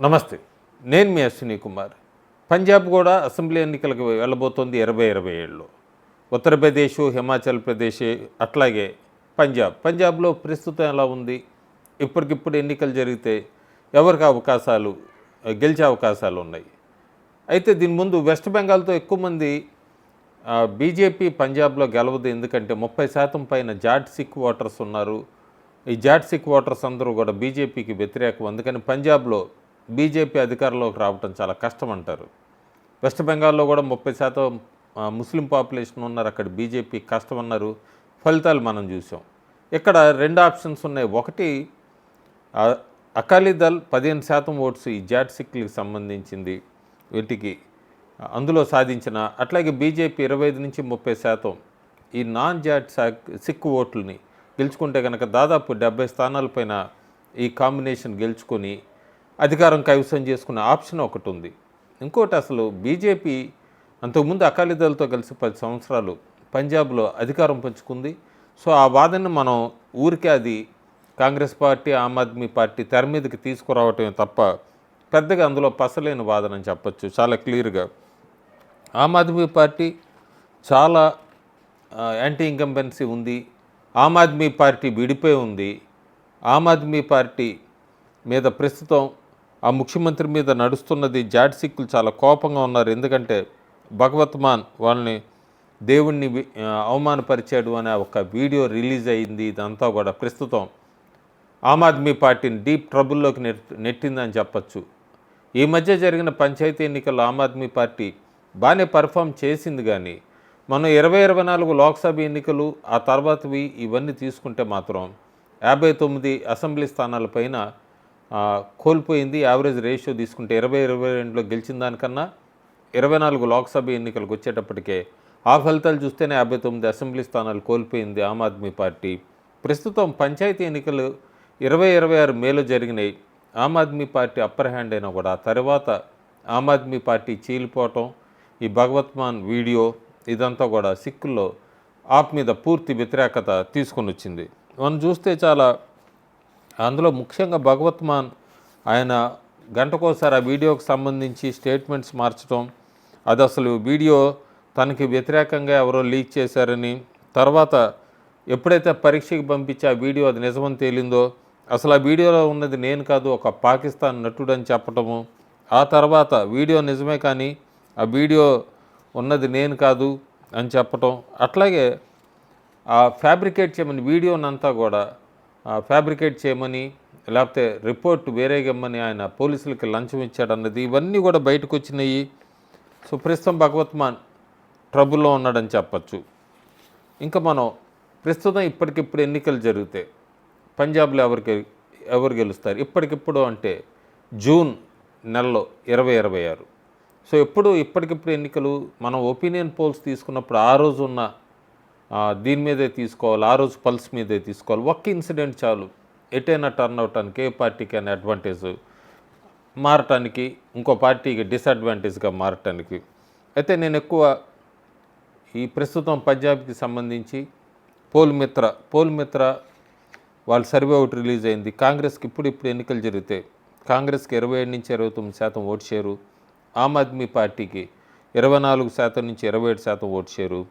నమస్తే. నేను మీ అశ్విని కుమార్. పంజాబ్ కూడా అసెంబ్లీ ఎన్నికలకు వెళ్ళబోతోంది 2027లో. ఉత్తరప్రదేశ్, హిమాచల్ ప్రదేశ్ అట్లాగే పంజాబ్లో ప్రస్తుతం ఎలా ఉంది? ఇప్పటికిప్పుడు ఎన్నికలు జరిగితే ఎవరికి అవకాశాలు గెలిచే అవకాశాలు ఉన్నాయి. అయితే దీని ముందు వెస్ట్ బెంగాల్తో ఎక్కువ మంది బీజేపీ పంజాబ్లో గెలవదు. ఎందుకంటే 30% పైన జాట్ సిక్ ఓటర్స్ ఉన్నారు. ఈ జాట్ సిక్ ఓటర్స్ అందరూ కూడా బీజేపీకి వ్యతిరేకం. అందుకని పంజాబ్లో బీజేపీ అధికారంలోకి రావటం చాలా కష్టం అంటారు. వెస్ట్ బెంగాల్లో కూడా 30% ముస్లిం పాపులేషన్ ఉన్నారు. అక్కడ బీజేపీ కష్టం అన్నారు. ఫలితాలు మనం చూసాం. ఇక్కడ 2 ఆప్షన్స్ ఉన్నాయి. ఒకటి అకాలీదళ్ 15% ఓట్స్ ఈ జాట్ సిక్లకు సంబంధించింది వీటికి అందులో సాధించిన, అట్లాగే బీజేపీ 25 నుంచి 30% ఈ నాన్ జాట్ సిక్ ఓట్లని గెలుచుకుంటే కనుక దాదాపు 70 స్థానాలపైన ఈ కాంబినేషన్ గెలుచుకొని అధికారం కైవసం చేసుకునే ఆప్షన్ ఒకటి ఉంది. ఇంకోటి, అసలు బీజేపీ అంతకుముందు అకాలీదళ్తో కలిసి 10 సంవత్సరాలు పంజాబ్లో అధికారం పంచుకుంది. సో ఆ వాదనని మనం ఊరికే అది కాంగ్రెస్ పార్టీ, ఆమ్ ఆద్మీ పార్టీ తెర మీదకి తీసుకురావటమే తప్ప పెద్దగా అందులో పసలేని వాదన అని చెప్పచ్చు. చాలా క్లియర్గా ఆమ్ ఆద్మీ పార్టీ చాలా యాంటీ ఇన్కంబెన్సీ ఉంది. ఆమ్ ఆద్మీ పార్టీ విడిపోయి ఉంది. ఆమ్ ఆద్మీ పార్టీ మీద ప్రస్తుతం ఆ ముఖ్యమంత్రి మీద నడుస్తున్నది జాట్ సిక్కులు చాలా కోపంగా ఉన్నారు. ఎందుకంటే భగవత్ మాన్ వాళ్ళని దేవుణ్ణి అవమానపరిచాడు అనే ఒక వీడియో రిలీజ్ అయింది. ఇదంతా కూడా ప్రస్తుతం ఆమ్ ఆద్మీ పార్టీని డీప్ ట్రబుల్లోకి నెట్టిందని చెప్పచ్చు. ఈ మధ్య జరిగిన పంచాయతీ ఎన్నికల్లో ఆమ్ ఆద్మీ పార్టీ బాగానే పర్ఫామ్ చేసింది. కానీ మనం 2024 లోక్సభ ఎన్నికలు ఆ తర్వాతవి ఇవన్నీ తీసుకుంటే మాత్రం 59 అసెంబ్లీ స్థానాలపైన కోల్పోయింది. యావరేజ్ రేషియో తీసుకుంటే 2022లో గెలిచిన దానికన్నా 24 లోక్సభ ఎన్నికలకు వచ్చేటప్పటికే ఆ ఫలితాలు చూస్తేనే 59 అసెంబ్లీ స్థానాలు కోల్పోయింది ఆమ్ ఆద్మీ పార్టీ. ప్రస్తుతం పంచాయతీ ఎన్నికలు 2026 మేలో జరిగినాయి. Aam Aadmi party upper hand అయినా కూడా తర్వాత ఆమ్ ఆద్మీ పార్టీ చీలిపోవటం, ఈ భగవత్ మాన్ వీడియో ఇదంతా కూడా సిక్కుల్లో ఆప్ మీద పూర్తి వ్యతిరేకత తీసుకొని వచ్చింది. మనం చూస్తే చాలా అందులో ముఖ్యంగా భగవత్ మాన్ ఆయన గంటకోసారి ఆ వీడియోకి సంబంధించి స్టేట్మెంట్స్ మార్చడం, అది అసలు వీడియో తనకి వ్యతిరేకంగా ఎవరో లీక్ చేశారని, తర్వాత ఎప్పుడైతే పరీక్షకి పంపించి ఆ వీడియో అది నిజమని తేలిందో అసలు ఆ వీడియోలో ఉన్నది నేను కాదు ఒక పాకిస్తాన్ నటుడు అని చెప్పటము, ఆ తర్వాత వీడియో నిజమే కానీ ఆ వీడియో ఉన్నది నేను కాదు అని చెప్పటం, అట్లాగే ఆ ఫ్యాబ్రికేట్ చేయమని వీడియోనంతా కూడా ఫ్యాబ్రికేట్ చేయమని లేకపోతే రిపోర్ట్ వేరేగా ఇమ్మని ఆయన పోలీసులకి లంచం ఇచ్చాడన్నది ఇవన్నీ కూడా బయటకు వచ్చినాయి. సో ప్రస్తుతం భగవత్ మాన్ ట్రబుల్లో ఉన్నాడని చెప్పచ్చు. ఇంకా మనం ప్రస్తుతం ఇప్పటికిప్పుడు ఎన్నికలు జరిగితే పంజాబ్లో ఎవరు గెలుస్తారు ఇప్పటికిప్పుడు అంటే జూన్ నెలలో 2026. సో ఇప్పటికిప్పుడు ఎన్నికలు మనం ఒపీనియన్ పోల్స్ తీసుకున్నప్పుడు ఆ రోజు ఉన్న దీని మీదే తీసుకోవాలి, ఆ రోజు పల్స్ మీదే తీసుకోవాలి. ఒక్క ఇన్సిడెంట్ చాలు ఎటైనా టర్న్ అవటానికి, ఏ పార్టీకి అయినా అడ్వాంటేజ్ మారటానికి, ఇంకో పార్టీకి డిసడ్వాంటేజ్గా మారటానికి. అయితే నేను ఎక్కువ ఈ ప్రస్తుతం పంజాబ్కి సంబంధించి పోల్ మిత్ర వాళ్ళ సర్వే ఒకటి రిలీజ్ అయింది. కాంగ్రెస్కి ఇప్పుడు ఎన్నికలు జరిగితే కాంగ్రెస్కి 27 నుంచి 29% ఓటు షేరు, ఆమ్ ఆద్మీ పార్టీకి 24% నుంచి 27% ఓటు షేరు,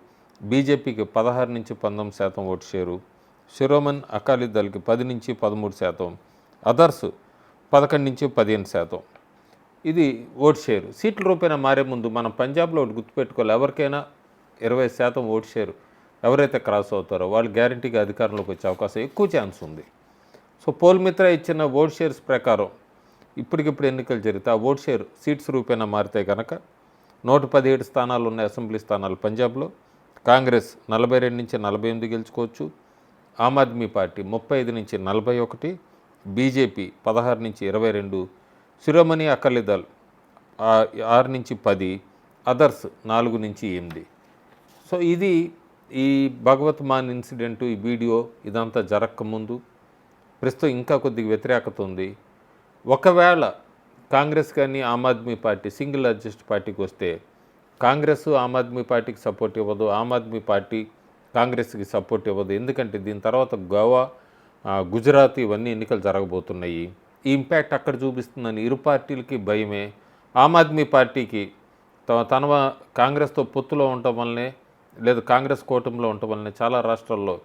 బీజేపీకి 16 నుంచి 19% ఓటు షేరు, శిరోమణి అకాలీదళ్కి 10 నుంచి 13%, అదర్స్ 11 నుంచి 15%. ఇది ఓటు షేరు. సీట్ల రూపేణా మారే ముందు మనం పంజాబ్లో ఒకటి గుర్తుపెట్టుకోవాలి, ఎవరికైనా 20% ఓటు షేరు ఎవరైతే క్రాస్ అవుతారో వాళ్ళు గ్యారంటీగా అధికారంలోకి వచ్చే అవకాశం ఎక్కువ ఛాన్స్ ఉంది. సో పోల్ మిత్ర ఇచ్చిన ఓట్ షేర్స్ ప్రకారం ఇప్పటికిప్పుడు ఎన్నికలు జరిగితే ఆ ఓట్ షేర్ సీట్స్ రూపేణా మారితే కనుక 117 స్థానాలు ఉన్న అసెంబ్లీ స్థానాలు పంజాబ్లో కాంగ్రెస్ 42 నుంచి 48 గెలుచుకోవచ్చు, ఆమ్ ఆద్మీ పార్టీ 35 నుంచి 41, బీజేపీ 16 నుంచి 22, శిరోమణి అకాలీదళ్ 6 నుంచి 10, అదర్స్ 4 నుంచి 8. సో ఇది ఈ భగవత్ మాన్ ఇన్సిడెంటు, ఈ వీడియో ఇదంతా జరగకముందు ప్రస్తుతం ఇంకా కొద్దిగా వ్యతిరేకత ఉంది. ఒకవేళ కాంగ్రెస్ కానీ Aam Aadmi party single largest పార్టీకి వస్తే కాంగ్రెస్ ఆమ్ ఆద్మీ పార్టీకి సపోర్ట్ ఇవ్వదు, ఆమ్ ఆద్మీ పార్టీ కాంగ్రెస్కి సపోర్ట్ ఇవ్వదు. ఎందుకంటే దీని తర్వాత గోవా, గుజరాత్ ఇవన్నీ ఎన్నికలు జరగబోతున్నాయి. ఈ ఇంపాక్ట్ అక్కడ చూపిస్తుందని ఇరు పార్టీలకి భయమే. ఆమ్ ఆద్మీ పార్టీకి తన కాంగ్రెస్తో పొత్తులో ఉండటం వల్లనే, లేదా కాంగ్రెస్ కూటమిలో ఉండటం వల్లనే చాలా రాష్ట్రాల్లో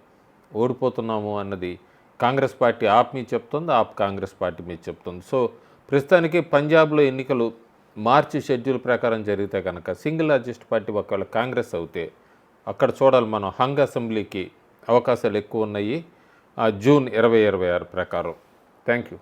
ఓడిపోతున్నాము అన్నది కాంగ్రెస్ పార్టీ ఆప్ మీద చెప్తుంది, ఆప్ కాంగ్రెస్ పార్టీ మీద చెప్తుంది. సో ప్రస్తుతానికి పంజాబ్లో ఎన్నికలు మార్చి షెడ్యూల్ ప్రకారం జరిగితే కనుక సింగిల్ లార్జెస్ట్ పార్టీ ఒకవేళ కాంగ్రెస్ అవుతే అక్కడ చూడాలి మనం హంగ్ అసెంబ్లీకి అవకాశాలు ఎక్కువ ఉన్నాయి జూన్ 2026 ప్రకారం. Thank you.